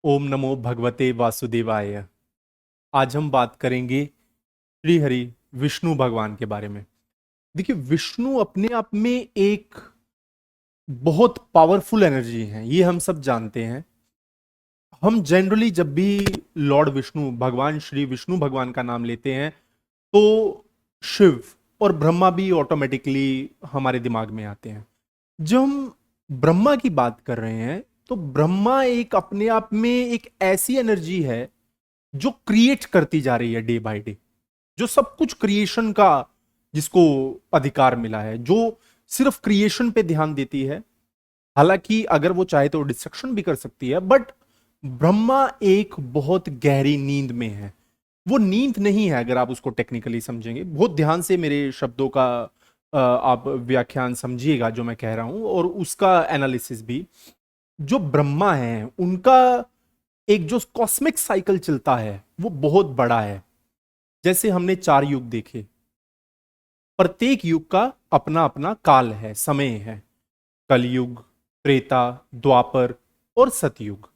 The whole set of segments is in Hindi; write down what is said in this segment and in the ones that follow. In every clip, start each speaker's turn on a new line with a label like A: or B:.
A: ओम नमो भगवते वासुदेवाय। आज हम बात करेंगे श्री हरि विष्णु भगवान के बारे में। देखिए, विष्णु अपने आप में एक बहुत पावरफुल एनर्जी है, ये हम सब जानते हैं। हम जनरली जब भी लॉर्ड विष्णु भगवान श्री विष्णु भगवान का नाम लेते हैं तो शिव और ब्रह्मा भी ऑटोमेटिकली हमारे दिमाग में आते हैं। जब हम ब्रह्मा की बात कर रहे हैं तो ब्रह्मा एक अपने आप में एक ऐसी एनर्जी है जो क्रिएट करती जा रही है डे बाय डे, जो सब कुछ क्रिएशन का जिसको अधिकार मिला है, जो सिर्फ क्रिएशन पे ध्यान देती है। हालांकि अगर वो चाहे तो डिस्ट्रक्शन भी कर सकती है, बट ब्रह्मा एक बहुत गहरी नींद में है। वो नींद नहीं है, अगर आप उसको टेक्निकली समझेंगे, बहुत ध्यान से मेरे शब्दों का आप व्याख्यान समझिएगा जो मैं कह रहा हूं और उसका एनालिसिस भी। जो ब्रह्मा है उनका एक जो कॉस्मिक साइकिल चलता है वो बहुत बड़ा है। जैसे हमने 4 युग देखे, प्रत्येक युग का अपना अपना काल है, समय है। कलयुग, त्रेता, द्वापर और सतयुग।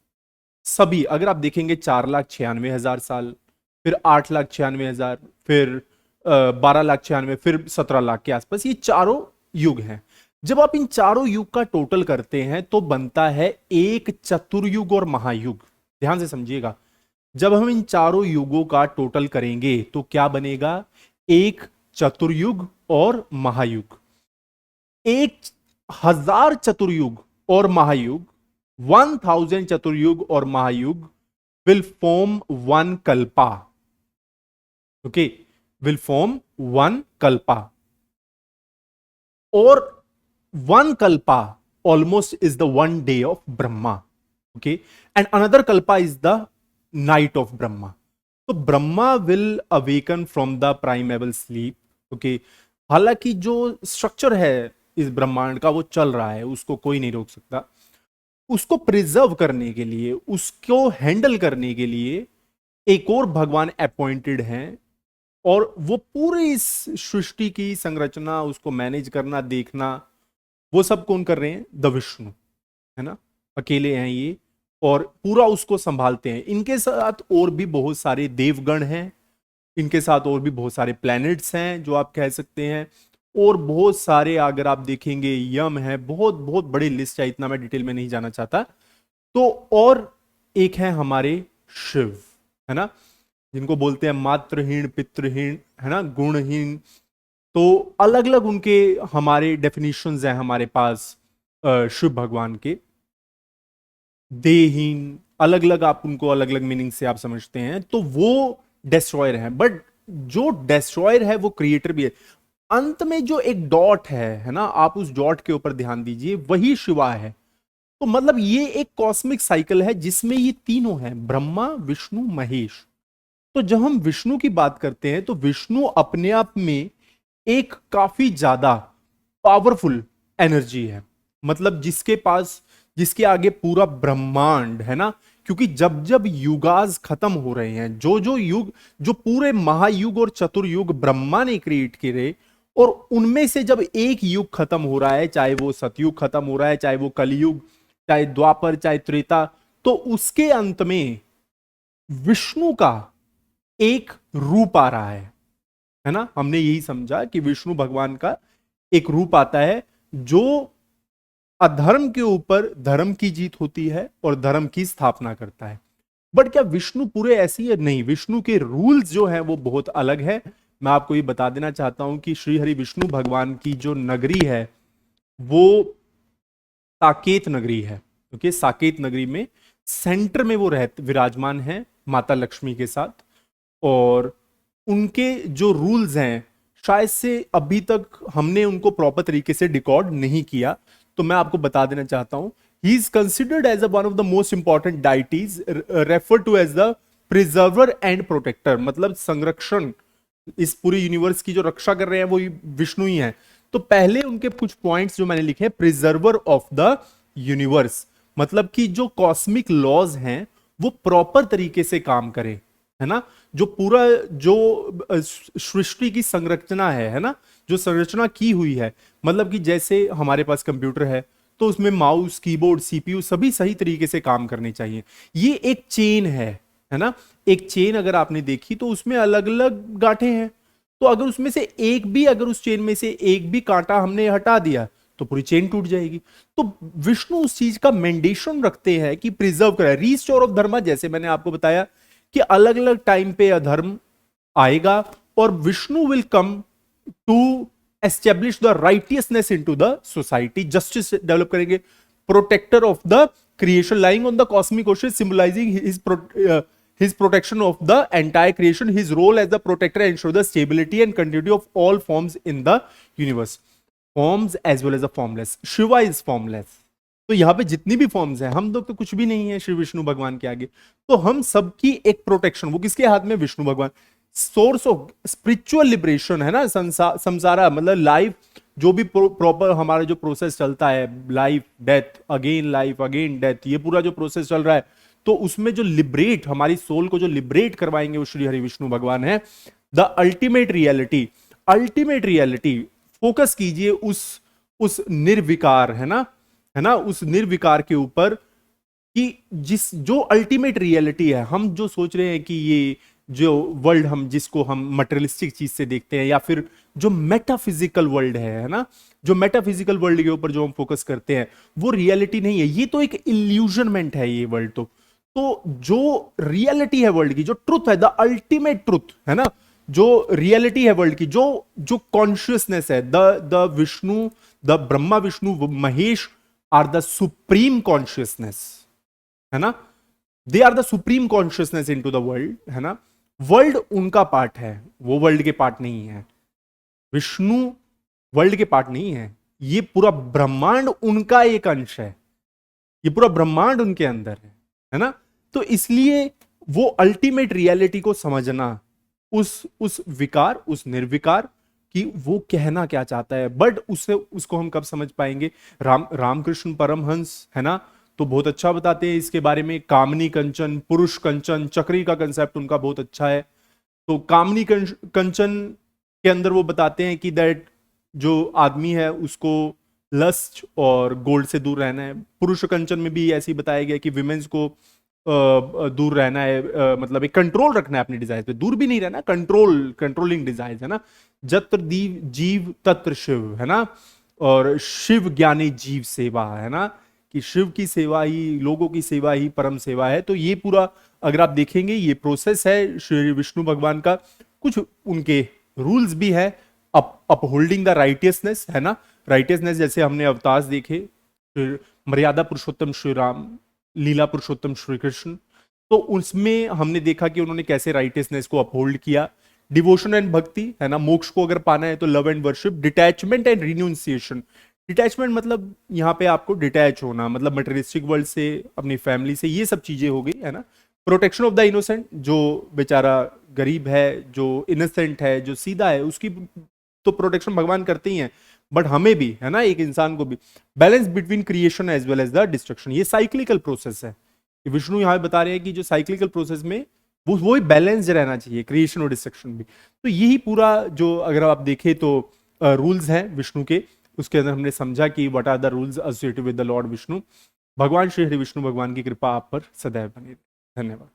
A: सभी अगर आप देखेंगे 4,96,000 साल, फिर 8,96,000, फिर 12,96,000, फिर 17 लाख के आसपास, ये चारों युग हैं। जब आप इन चारों युग का टोटल करते हैं तो बनता है एक चतुर्युग और महायुग। ध्यान से समझिएगा, जब हम इन चारों युगों का टोटल करेंगे तो क्या बनेगा? एक चतुर्युग और महायुग। 1,000 चतुर्युग और महायुग, 1,000 चतुर्युग और महायुग will form one kalpa. Okay, will form one kalpa. और one kalpa almost is the one day of Brahma. Okay, and another kalpa is the night of Brahma. तो Brahma will awaken from the primeval sleep. Okay, हालांकि जो स्ट्रक्चर है इस ब्रह्मांड का वो चल रहा है, उसको कोई नहीं रोक सकता। उसको प्रिजर्व करने के लिए, उसको हैंडल करने के लिए एक और भगवान अपॉइंटेड हैं, और वो पूरी इस सृष्टि की संरचना, उसको मैनेज करना, देखना, वो सब कौन कर रहे हैं? द विष्णु, है ना। अकेले हैं ये और पूरा उसको संभालते हैं। इनके साथ और भी बहुत सारे देवगण हैं, इनके साथ और भी बहुत सारे प्लैनेट्स हैं जो आप कह सकते हैं, और बहुत सारे अगर आप देखेंगे यम है, बहुत बहुत बड़ी लिस्ट है, इतना मैं डिटेल में नहीं जाना चाहता। तो और एक है हमारे शिव, है ना, जिनको बोलते हैं मातृहीन, पितृहीन, है ना, गुणहीन। तो अलग अलग उनके हमारे डेफिनेशंस हैं हमारे पास शिव भगवान के। देहीन, अलग अलग आप उनको अलग अलग मीनिंग से आप समझते हैं। तो वो डेस्ट्रॉयर है, बट जो डेस्ट्रॉयर है वो क्रिएटर भी है। अंत में जो एक डॉट है ना, आप उस डॉट के ऊपर ध्यान दीजिए, वही शिवा है। तो मतलब ये एक कॉस्मिक साइकिल है जिसमें ये तीनों हैं, ब्रह्मा, विष्णु, महेश। तो जब हम विष्णु की बात करते हैं तो विष्णु अपने आप में एक काफी ज्यादा पावरफुल एनर्जी है। मतलब जिसके पास, जिसके आगे पूरा ब्रह्मांड है ना। क्योंकि जब जब युगाज खत्म हो रहे हैं, जो जो युग, जो पूरे महायुग और चतुर्युग ब्रह्मा ने क्रिएट किए, और उनमें से जब एक युग खत्म हो रहा है, चाहे वो सतयुग खत्म हो रहा है, चाहे वो कलयुग, चाहे द्वापर, चाहे त्रेता, तो उसके अंत में विष्णु का एक रूप आ रहा है ना। हमने यही समझा कि विष्णु भगवान का एक रूप आता है जो अधर्म के ऊपर धर्म की जीत होती है और धर्म की स्थापना करता है। बट क्या विष्णु पूरे ऐसी है? नहीं, विष्णु के रूल्स जो है वो बहुत अलग है। मैं आपको ये बता देना चाहता हूं कि श्री हरि विष्णु भगवान की जो नगरी है वो साकेत नगरी है। क्योंकि साकेत नगरी में सेंटर में वो रहते विराजमान है माता लक्ष्मी के साथ। और उनके जो रूल्स हैं शायद से अभी तक हमने उनको प्रॉपर तरीके से डिकॉर्ड नहीं किया, तो मैं आपको बता देना चाहता हूं। He is considered as one of the most important deities, refer to as the preserver and protector. मतलब संरक्षण, इस पूरी यूनिवर्स की जो रक्षा कर रहे हैं वो विष्णु ही है। तो पहले उनके कुछ पॉइंट्स जो मैंने लिखे, प्रिजर्वर ऑफ द यूनिवर्स, मतलब कि जो कॉस्मिक लॉज हैं वो प्रॉपर तरीके से काम करें, है ना। जो पूरा जो सृष्टि की संरचना है ना, जो संरचना की हुई है, मतलब कि जैसे हमारे पास कंप्यूटर है तो उसमें माउस, कीबोर्ड, सीपीयू सभी सही तरीके से काम करने चाहिए। ये एक चेन है ना। एक चेन अगर आपने देखी तो उसमें अलग अलग गांठें हैं, तो अगर उसमें से एक भी, अगर उस चेन में से एक भी कांटा हमने हटा दिया तो पूरी चेन टूट जाएगी। तो विष्णु उस चीज का मेंडेशन रखते हैं कि प्रिजर्व कराए, रीस्टोर ऑफ धर्म। जैसे मैंने आपको बताया कि अलग अलग टाइम पे अधर्म आएगा और Vishnu will come to establish the righteousness into the society, justice develop करेंगे, protector of the creation lying on the cosmic ocean, symbolizing his protection of the entire creation, his role as the protector ensure the stability and continuity of all forms in the universe, forms as well as the formless. Shiva is formless. तो यहां पे जितनी भी फॉर्म्स हैं, हम लोग तो कुछ भी नहीं है श्री विष्णु भगवान के आगे। तो हम सबकी एक प्रोटेक्शन, वो किसके हाथ में? विष्णु भगवान। सोर्स ऑफ स्पिरिचुअल लिबरेशन है ना, संसारा मतलब लाइफ, जो भी प्रॉपर हमारा जो प्रोसेस चलता है, life death again, life again death, ये पूरा जो प्रोसेस चल रहा है, तो उसमें जो लिबरेट, हमारी सोल को जो लिबरेट करवाएंगे वो श्री हरि विष्णु भगवान है। The ultimate reality, ultimate reality, focus कीजिए उस निर्विकार है ना, उस निर्विकार के ऊपर कि जो अल्टीमेट रियलिटी है। हम जो सोच रहे हैं कि ये जो वर्ल्ड हम जिसको हम मटेरियलिस्टिक चीज से देखते हैं, या फिर जो मेटाफिजिकल वर्ल्ड है ना, जो मेटाफिजिकल वर्ल्ड के ऊपर जो हम फोकस करते हैं, वो रियलिटी नहीं है। ये तो एक इल्यूजनमेंट है ये वर्ल्ड। तो जो रियलिटी है वर्ल्ड की, जो ट्रुथ है, द अल्टीमेट ट्रुथ है ना, जो रियलिटी है वर्ल्ड की, जो कॉन्शियसनेस है, the Vishnu, the Brahma Vishnu Mahesh are the supreme consciousness है ना, they are the supreme consciousness into the world है ना। वर्ल्ड उनका पार्ट है, वो वर्ल्ड के पार्ट नहीं है। विष्णु वर्ल्ड के पार्ट नहीं है, ये पूरा ब्रह्मांड उनका एक अंश है, ये पूरा ब्रह्मांड उनके अंदर है ना। तो इसलिए वो अल्टीमेट रियलिटी को समझना, उस विकार, उस निर्विकार कि वो कहना क्या चाहता है, बट उसको हम कब समझ पाएंगे? रामकृष्ण परमहंस है ना, तो बहुत अच्छा बताते हैं इसके बारे में। कामनी कंचन, पुरुष कंचन, चक्री का कंसेप्ट उनका बहुत अच्छा है। तो कामनी कंचन के अंदर वो बताते हैं कि दैट जो आदमी है उसको लस्ट और गोल्ड से दूर रहना है। पुरुष कंचन में भी ऐसे ही बताया गया कि विमेंस को दूर रहना है, मतलब एक कंट्रोल रखना है अपने डिजायर पे, दूर भी नहीं रहना, कंट्रोलिंग डिजायर है ना। जत्र जीव तत्र शिव है ना, और शिव ज्ञानी जीव सेवा है ना, कि शिव की सेवा ही, लोगों की सेवा ही परम सेवा है। तो ये पूरा अगर आप देखेंगे ये प्रोसेस है श्री विष्णु भगवान का। कुछ उनके रूल्स भी है, अपहोल्डिंग द राइटियसनेस है ना, राइटियसनेस जैसे हमने अवतार देखे, मर्यादा पुरुषोत्तम श्री राम, लीला पुरुषोत्तम श्री कृष्ण, तो उसमें हमने देखा कि उन्होंने कैसे राइटियसनेस को अपहोल्ड किया। डिवोशन एंड भक्ति है ना, मोक्ष को अगर पाना है तो love and worship, detachment and renunciation. Detachment मतलब यहाँ पे आपको डिटैच होना, मतलब मटेरियलिस्टिक वर्ल्ड से, अपनी फैमिली से, ये सब चीजें हो गई है ना। प्रोटेक्शन ऑफ द इनोसेंट, जो बेचारा गरीब है, जो इनोसेंट है, जो सीधा है, उसकी तो प्रोटेक्शन भगवान करते ही हैं, बट हमें भी है ना, एक इंसान को भी। Balance between creation as well as the destruction, ये साइक्लिकल प्रोसेस है। विष्णु यहाँ बता रहे हैं कि जो साइक्लिकल प्रोसेस में वो ही बैलेंस रहना चाहिए, क्रिएशन और डिस्ट्रक्शन भी। तो यही पूरा जो अगर आप देखें तो रूल्स हैं विष्णु के, उसके अंदर हमने समझा कि what are the rules associated with the lord Vishnu. भगवान श्री हरि विष्णु भगवान की कृपा आप पर सदैव बनी रहे। धन्यवाद।